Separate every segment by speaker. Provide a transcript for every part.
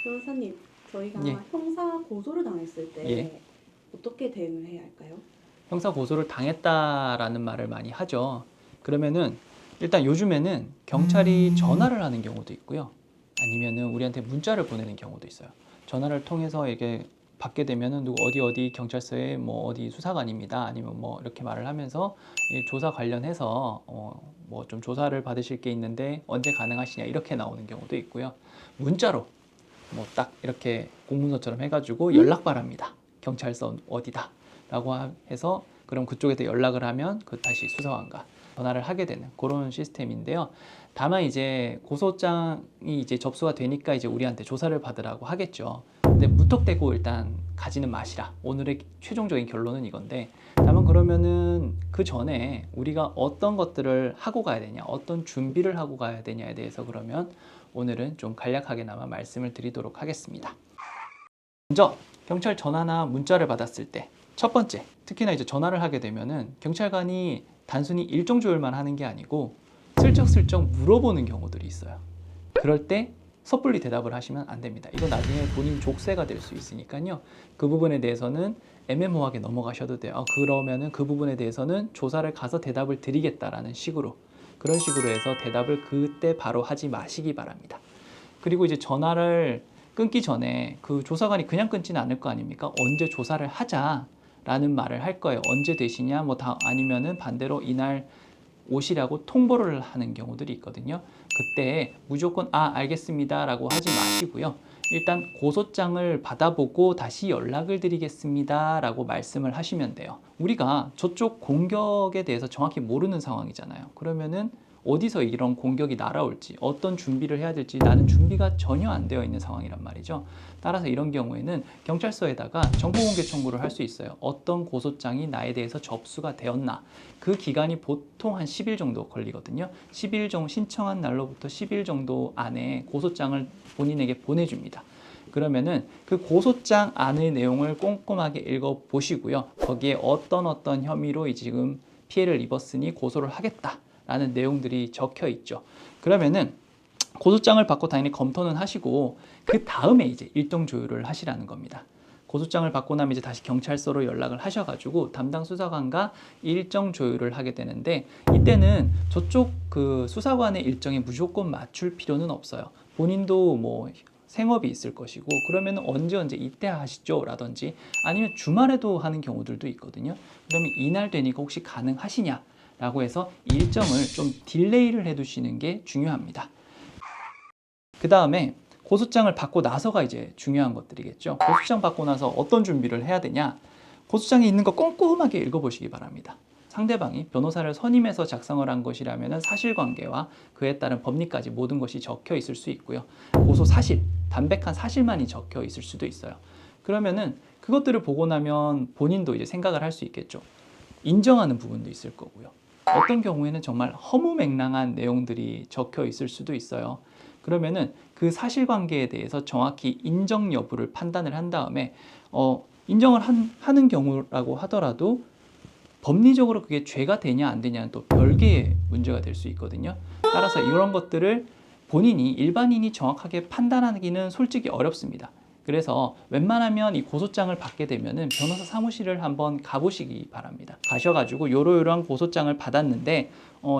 Speaker 1: 변호사님, 저희가
Speaker 2: 예.
Speaker 1: 형사 고소를 당했을 때
Speaker 2: 예.
Speaker 1: 어떻게 대응을 해야 할까요?
Speaker 2: 형사 고소를 당했다라는 말을 많이 하죠. 그러면은 일단 요즘에는 경찰이 전화를 하는 경우도 있고요. 아니면은 우리한테 문자를 보내는 경우도 있어요. 전화를 통해서 이게 받게 되면은 누구 어디 경찰서에 뭐 어디 수사관입니다. 아니면 뭐 이렇게 말을 하면서 이 조사 관련해서 뭐 좀 조사를 받으실 게 있는데 언제 가능하시냐 이렇게 나오는 경우도 있고요. 문자로 뭐 딱 이렇게 공문서처럼 해가지고 연락 바랍니다. 경찰서 어디다 라고 해서 그럼 그쪽에서 연락을 하면 그 다시 수사관과 전화를 하게 되는 그런 시스템인데요. 다만 이제 고소장이 이제 접수가 되니까 이제 우리한테 조사를 받으라고 하겠죠. 근데 무턱대고 일단 가지는 마시라. 오늘의 최종적인 결론은 이건데, 다만 그러면은 그 전에 우리가 어떤 것들을 하고 가야 되냐, 어떤 준비를 하고 가야 되냐에 대해서 그러면 오늘은 좀 간략하게나마 말씀을 드리도록 하겠습니다. 먼저 경찰 전화나 문자를 받았을 때 첫 번째, 특히나 이제 전화를 하게 되면은 경찰관이 단순히 일정 조율만 하는 게 아니고 슬쩍슬쩍 물어보는 경우들이 있어요. 그럴 때 섣불리 대답을 하시면 안 됩니다. 이건 나중에 본인 족쇄가 될 수 있으니까요. 그 부분에 대해서는 애매모호하게 넘어가셔도 돼요. 그러면은 그 부분에 대해서는 조사를 가서 대답을 드리겠다라는 식으로, 그런 식으로 해서 대답을 그때 바로 하지 마시기 바랍니다. 그리고 이제 전화를 끊기 전에 그 조사관이 그냥 끊지는 않을 거 아닙니까? 언제 조사를 하자라는 말을 할 거예요. 언제 되시냐, 아니면은 반대로 이날 오시라고 통보를 하는 경우들이 있거든요. 그때 무조건 알겠습니다 라고 하지 마시고요. 일단 고소장을 받아보고 다시 연락을 드리겠습니다 라고 말씀을 하시면 돼요. 우리가 저쪽 공격에 대해서 정확히 모르는 상황이잖아요. 그러면은 어디서 이런 공격이 날아올지, 어떤 준비를 해야 될지 나는 준비가 전혀 안 되어 있는 상황이란 말이죠. 따라서 이런 경우에는 경찰서에다가 정보공개 청구를 할 수 있어요. 어떤 고소장이 나에 대해서 접수가 되었나. 그 기간이 보통 한 10일 정도 걸리거든요. 10일 정도 신청한 날로부터 10일 정도 안에 고소장을 본인에게 보내줍니다. 그러면은 그 고소장 안의 내용을 꼼꼼하게 읽어보시고요. 거기에 어떤 혐의로 지금 피해를 입었으니 고소를 하겠다 라는 내용들이 적혀 있죠. 그러면은 고소장을 받고 당연히 검토는 하시고 그 다음에 이제 일정 조율을 하시라는 겁니다. 고소장을 받고 나면 이제 다시 경찰서로 연락을 하셔가지고 담당 수사관과 일정 조율을 하게 되는데, 이때는 저쪽 그 수사관의 일정에 무조건 맞출 필요는 없어요. 본인도 뭐 생업이 있을 것이고 그러면 언제 이때 하시죠 라든지, 아니면 주말에도 하는 경우들도 있거든요. 그러면 이날 되니까 혹시 가능하시냐 라고 해서 일정을 좀 딜레이를 해두시는 게 중요합니다. 그 다음에 고소장을 받고 나서가 이제 중요한 것들이겠죠. 고소장 받고 나서 어떤 준비를 해야 되냐? 고소장에 있는 거 꼼꼼하게 읽어보시기 바랍니다. 상대방이 변호사를 선임해서 작성을 한 것이라면 사실관계와 그에 따른 법리까지 모든 것이 적혀 있을 수 있고요. 고소 사실, 담백한 사실만이 적혀 있을 수도 있어요. 그러면은 그것들을 보고 나면 본인도 이제 생각을 할 수 있겠죠. 인정하는 부분도 있을 거고요. 어떤 경우에는 정말 허무맹랑한 내용들이 적혀 있을 수도 있어요. 그러면은 그 사실관계에 대해서 정확히 인정 여부를 판단을 한 다음에 인정을 하는 경우라고 하더라도 법리적으로 그게 죄가 되냐 안 되냐는 또 별개의 문제가 될 수 있거든요. 따라서 이런 것들을 본인이 일반인이 정확하게 판단하기는 솔직히 어렵습니다. 그래서 웬만하면 이 고소장을 받게 되면은 변호사 사무실을 한번 가보시기 바랍니다. 가셔가지고 요러요러한 고소장을 받았는데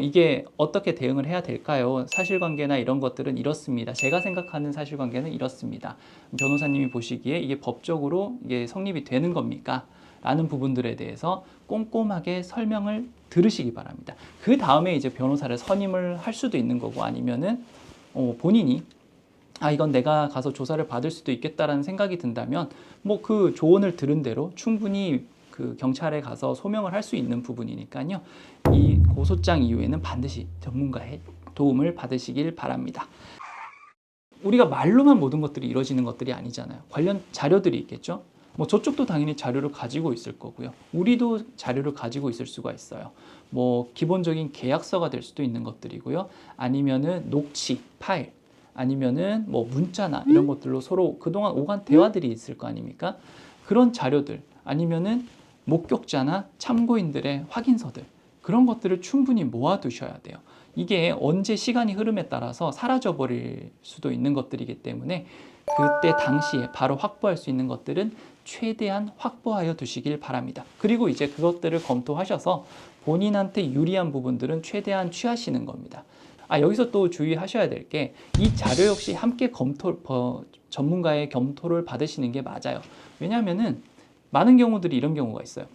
Speaker 2: 이게 어떻게 대응을 해야 될까요? 사실관계나 이런 것들은 이렇습니다. 제가 생각하는 사실관계는 이렇습니다. 변호사님이 보시기에 이게 법적으로 이게 성립이 되는 겁니까? 라는 부분들에 대해서 꼼꼼하게 설명을 들으시기 바랍니다. 그 다음에 이제 변호사를 선임을 할 수도 있는 거고, 아니면은 본인이 이건 내가 가서 조사를 받을 수도 있겠다라는 생각이 든다면 뭐 그 조언을 들은 대로 충분히 그 경찰에 가서 소명을 할 수 있는 부분이니까요. 이 고소장 이후에는 반드시 전문가의 도움을 받으시길 바랍니다. 우리가 말로만 모든 것들이 이루어지는 것들이 아니잖아요. 관련 자료들이 있겠죠. 뭐 저쪽도 당연히 자료를 가지고 있을 거고요. 우리도 자료를 가지고 있을 수가 있어요. 뭐 기본적인 계약서가 될 수도 있는 것들이고요. 아니면은 녹취, 파일, 아니면은 뭐 문자나 이런 것들로 서로 그동안 오간 대화들이 있을 거 아닙니까? 그런 자료들, 아니면은 목격자나 참고인들의 확인서들, 그런 것들을 충분히 모아두셔야 돼요. 이게 언제 시간이 흐름에 따라서 사라져 버릴 수도 있는 것들이기 때문에 그때 당시에 바로 확보할 수 있는 것들은 최대한 확보하여 두시길 바랍니다. 그리고 이제 그것들을 검토하셔서 본인한테 유리한 부분들은 최대한 취하시는 겁니다. 여기서 또 주의하셔야 될 게 이 자료 역시 함께 전문가의 검토를 받으시는 게 맞아요. 왜냐하면은 많은 경우들이 이런 경우가 있어요.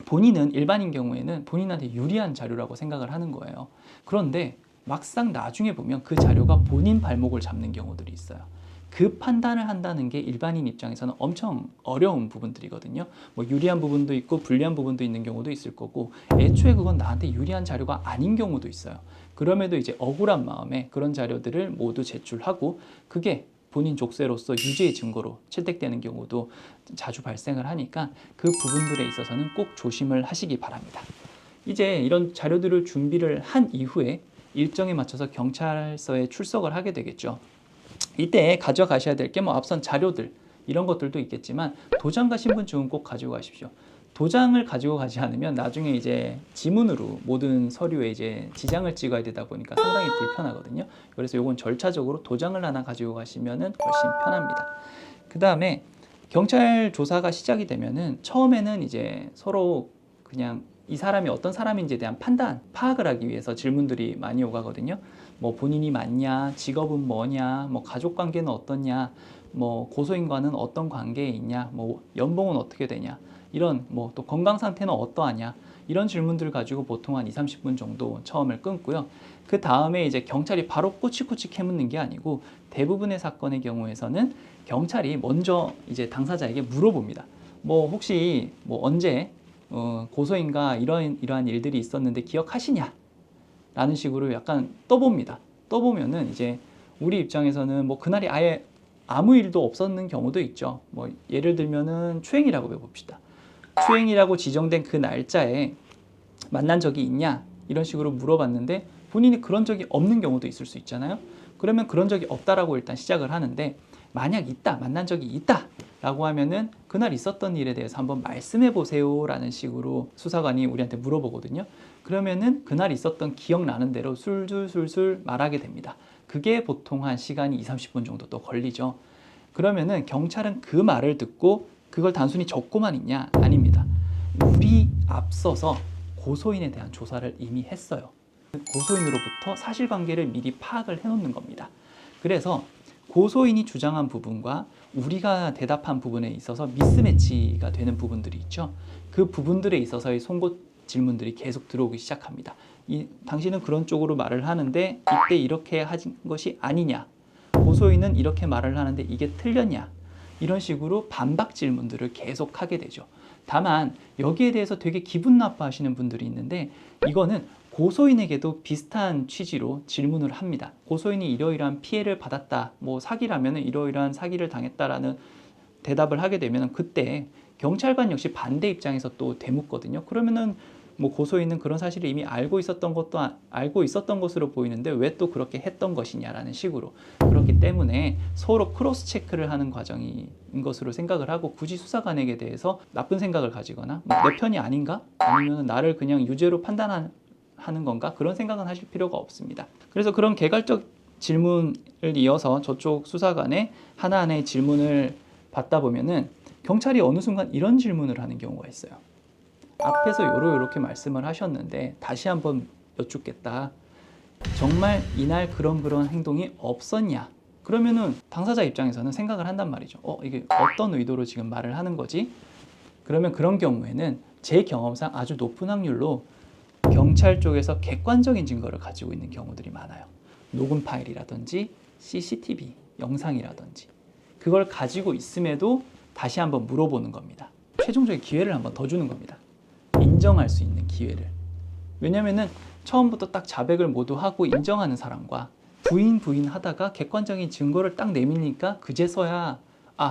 Speaker 2: 본인은 일반인 경우에는 본인한테 유리한 자료라고 생각을 하는 거예요. 그런데 막상 나중에 보면 그 자료가 본인 발목을 잡는 경우들이 있어요. 그 판단을 한다는 게 일반인 입장에서는 엄청 어려운 부분들이거든요. 뭐 유리한 부분도 있고 불리한 부분도 있는 경우도 있을 거고, 애초에 그건 나한테 유리한 자료가 아닌 경우도 있어요. 그럼에도 이제 억울한 마음에 그런 자료들을 모두 제출하고 그게 본인 족쇄로서 유죄의 증거로 채택되는 경우도 자주 발생을 하니까 그 부분들에 있어서는 꼭 조심을 하시기 바랍니다. 이제 이런 자료들을 준비를 한 이후에 일정에 맞춰서 경찰서에 출석을 하게 되겠죠. 이때 가져가셔야 될 게 뭐 앞선 자료들 이런 것들도 있겠지만 도장과 신분증은 꼭 가지고 가십시오. 도장을 가지고 가지 않으면 나중에 이제 지문으로 모든 서류에 이제 지장을 찍어야 되다 보니까 상당히 불편하거든요. 그래서 이건 절차적으로 도장을 하나 가지고 가시면은 훨씬 편합니다. 그 다음에 경찰 조사가 시작이 되면은 처음에는 이제 서로 그냥 이 사람이 어떤 사람인지에 대한 판단, 파악을 하기 위해서 질문들이 많이 오가거든요. 뭐 본인이 맞냐, 직업은 뭐냐, 뭐 가족 관계는 어떻냐, 뭐 고소인과는 어떤 관계에 있냐, 뭐 연봉은 어떻게 되냐, 이런 뭐 또 건강 상태는 어떠하냐, 이런 질문들을 가지고 보통 한 20-30분 정도 처음을 끊고요. 그 다음에 이제 경찰이 바로 꼬치꼬치 캐묻는 게 아니고 대부분의 사건의 경우에서는 경찰이 먼저 이제 당사자에게 물어봅니다. 뭐 혹시 뭐 언제 고소인과 이러한 일들이 있었는데 기억하시냐? 라는 식으로 약간 떠봅니다. 떠보면은 이제 우리 입장에서는 뭐 그날이 아예 아무 일도 없었는 경우도 있죠. 뭐 예를 들면은 추행이라고 해봅시다. 추행이라고 지정된 그 날짜에 만난 적이 있냐? 이런 식으로 물어봤는데 본인이 그런 적이 없는 경우도 있을 수 있잖아요. 그러면 그런 적이 없다라고 일단 시작을 하는데, 만약 있다, 만난 적이 있다 라고 하면은 그날 있었던 일에 대해서 한번 말씀해 보세요 라는 식으로 수사관이 우리한테 물어보거든요. 그러면은 그날 있었던 기억나는 대로 술술 말하게 됩니다. 그게 보통 한 시간이 20-30분 정도 또 걸리죠. 그러면은 경찰은 그 말을 듣고 그걸 단순히 적고만 있냐? 아닙니다. 우리 앞서서 고소인에 대한 조사를 이미 했어요. 고소인으로부터 사실관계를 미리 파악을 해놓는 겁니다. 그래서 고소인이 주장한 부분과 우리가 대답한 부분에 있어서 미스매치가 되는 부분들이 있죠. 그 부분들에 있어서의 송곳 질문들이 계속 들어오기 시작합니다. 당신은 그런 쪽으로 말을 하는데 이때 이렇게 한 것이 아니냐? 고소인은 이렇게 말을 하는데 이게 틀렸냐? 이런 식으로 반박 질문들을 계속 하게 되죠. 다만 여기에 대해서 되게 기분 나빠하시는 분들이 있는데, 이거는 고소인에게도 비슷한 취지로 질문을 합니다. 고소인이 이러이러한 피해를 받았다, 뭐 사기라면 이러이러한 사기를 당했다라는 대답을 하게 되면 그때 경찰관 역시 반대 입장에서 또 되묻거든요. 그러면은 뭐 고소인은 그런 사실을 이미 알고 있었던 것으로 보이는데 왜 또 그렇게 했던 것이냐라는 식으로. 그렇기 때문에 서로 크로스 체크를 하는 과정인 것으로 생각을 하고, 굳이 수사관에게 대해서 나쁜 생각을 가지거나 내 편이 아닌가? 아니면 나를 그냥 유죄로 판단하는 건가? 그런 생각은 하실 필요가 없습니다. 그래서 그런 개괄적 질문을 이어서 저쪽 수사관의 하나하나의 질문을 받다 보면은 경찰이 어느 순간 이런 질문을 하는 경우가 있어요. 앞에서 요렇게 말씀을 하셨는데 다시 한번 여쭙겠다. 정말 이날 그런 행동이 없었냐? 그러면은 당사자 입장에서는 생각을 한단 말이죠. 이게 어떤 의도로 지금 말을 하는 거지? 그러면 그런 경우에는 제 경험상 아주 높은 확률로 경찰 쪽에서 객관적인 증거를 가지고 있는 경우들이 많아요. 녹음 파일이라든지 CCTV 영상이라든지 그걸 가지고 있음에도 다시 한번 물어보는 겁니다. 최종적인 기회를 한번 더 주는 겁니다. 인정할 수 있는 기회를. 왜냐면은 처음부터 딱 자백을 모두 하고 인정하는 사람과 부인 하다가 객관적인 증거를 딱 내밀니까 그제서야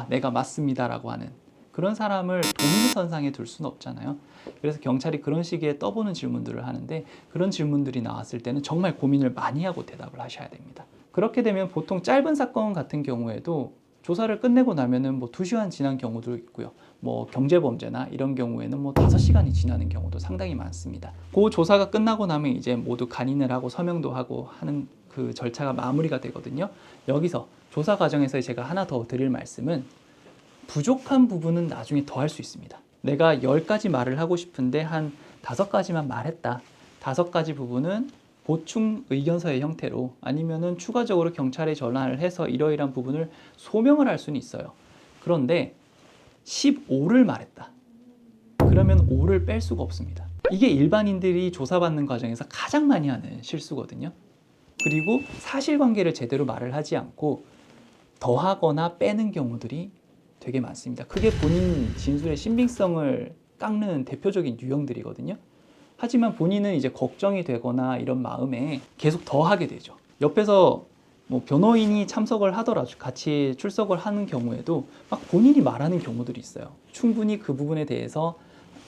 Speaker 2: 내가 맞습니다 라고 하는 그런 사람을 동일선상에 둘 수는 없잖아요. 그래서 경찰이 그런 식의 떠보는 질문들을 하는데, 그런 질문들이 나왔을 때는 정말 고민을 많이 하고 대답을 하셔야 됩니다. 그렇게 되면 보통 짧은 사건 같은 경우에도 조사를 끝내고 나면은 뭐 2시간 지난 경우도 있고요. 뭐 경제범죄나 이런 경우에는 뭐 5시간이 지나는 경우도 상당히 많습니다. 그 조사가 끝나고 나면 이제 모두 간인을 하고 서명도 하고 하는 그 절차가 마무리가 되거든요. 여기서 조사 과정에서 제가 하나 더 드릴 말씀은 부족한 부분은 나중에 더 할 수 있습니다. 내가 10가지 말을 하고 싶은데 한 5가지만 말했다. 5가지 부분은 보충 의견서의 형태로 아니면은 추가적으로 경찰에 전화를 해서 이러이러한 부분을 소명을 할 수는 있어요. 그런데 15를 말했다. 그러면 5를 뺄 수가 없습니다. 이게 일반인들이 조사받는 과정에서 가장 많이 하는 실수거든요. 그리고 사실관계를 제대로 말을 하지 않고 더하거나 빼는 경우들이 되게 많습니다. 그게 본인 진술의 신빙성을 깎는 대표적인 유형들이거든요. 하지만 본인은 이제 걱정이 되거나 이런 마음에 계속 더 하게 되죠. 옆에서 뭐 변호인이 참석을 하더라도 같이 출석을 하는 경우에도 막 본인이 말하는 경우들이 있어요. 충분히 그 부분에 대해서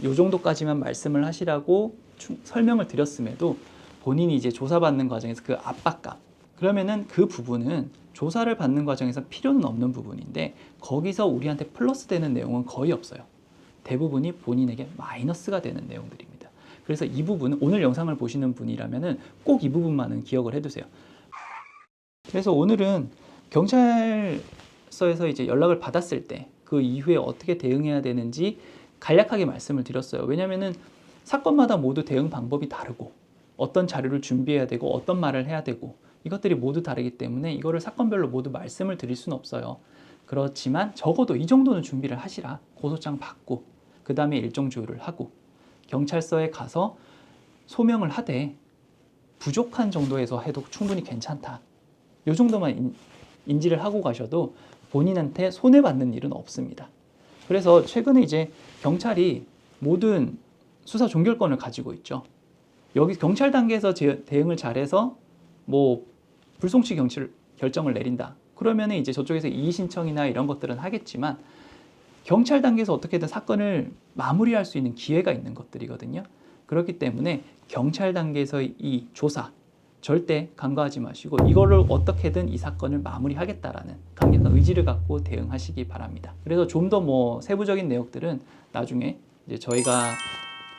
Speaker 2: 요 정도까지만 말씀을 하시라고 설명을 드렸음에도 본인이 이제 조사받는 과정에서 그 압박감, 그러면은 그 부분은 조사를 받는 과정에서 필요는 없는 부분인데 거기서 우리한테 플러스 되는 내용은 거의 없어요. 대부분이 본인에게 마이너스가 되는 내용들입니다. 그래서 이 부분은 오늘 영상을 보시는 분이라면은 꼭 이 부분만은 기억을 해두세요. 그래서 오늘은 경찰서에서 이제 연락을 받았을 때 그 이후에 어떻게 대응해야 되는지 간략하게 말씀을 드렸어요. 왜냐면은 사건마다 모두 대응 방법이 다르고 어떤 자료를 준비해야 되고 어떤 말을 해야 되고 이것들이 모두 다르기 때문에 이거를 사건별로 모두 말씀을 드릴 수는 없어요. 그렇지만 적어도 이 정도는 준비를 하시라. 고소장 받고 그 다음에 일정 조율을 하고 경찰서에 가서 소명을 하되 부족한 정도에서 해도 충분히 괜찮다. 이 정도만 인지를 하고 가셔도 본인한테 손해받는 일은 없습니다. 그래서 최근에 이제 경찰이 모든 수사 종결권을 가지고 있죠. 여기 경찰 단계에서 대응을 잘해서 뭐 불송치 결정을 내린다. 그러면 이제 저쪽에서 이의 신청이나 이런 것들은 하겠지만 경찰 단계에서 어떻게든 사건을 마무리할 수 있는 기회가 있는 것들이거든요. 그렇기 때문에 경찰 단계에서의 이 조사 절대 간과하지 마시고 이거를 어떻게든 이 사건을 마무리하겠다라는 강력한 의지를 갖고 대응하시기 바랍니다. 그래서 좀 더 뭐 세부적인 내용들은 나중에 이제 저희가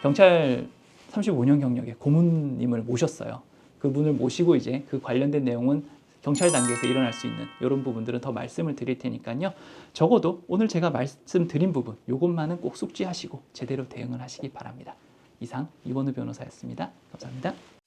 Speaker 2: 경찰 35년 경력의 고문님을 모셨어요. 그분을 모시고 이제 그 관련된 내용은 경찰 단계에서 일어날 수 있는 이런 부분들은 더 말씀을 드릴 테니까요. 적어도 오늘 제가 말씀드린 부분 이것만은 꼭 숙지하시고 제대로 대응을 하시기 바랍니다. 이상 이원우 변호사였습니다. 감사합니다.